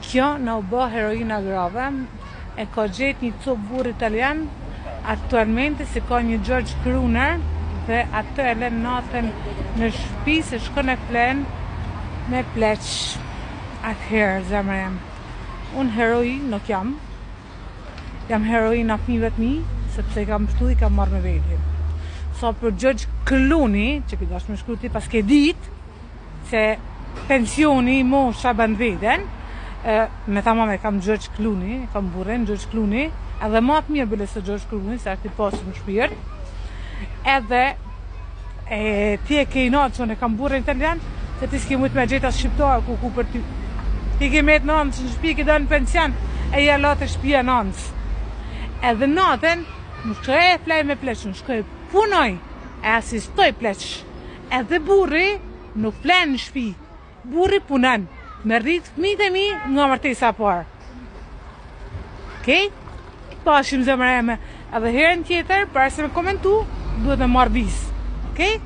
Kjo në u bë heroina grave, e ka gjetë një copë burr italian, aktualmente si ka një George Kruner, dhe atë e lën natën në shtëpi se shkon e flen me pleq. Atëherë, zemra jam, unë heroi nuk jam heroina fëmijëve të mi, sepse i kam shtu i kam marrë me veti. Sa për George Clooney, që ki dash me shkruti pas ke dit, se pensioni mosha bën veten, me thama me kam George Clooney, kam burren George Clooney, edhe ma të mirë bële se George Clooney, se është i pasur në shpirt, edhe ti e ke i natë që në kam burren italian, se ti s'ke mujt me gjeta shqiptar ku për ty. Ti ke met nënës në shpi, ke do në pension, e ja latë e shpia nënës. Edhe natën, më shkoj e flej me pleq, më shkoj punoj, e asistoj pleq. Edhe burri nuk flen në shpi, burri punan, me rritë fëmijët e mi nga martesa parë. Okej? Pashim zemra eme, edhe herën tjetër, para se me komentu, duhet me marrë visë. Okej?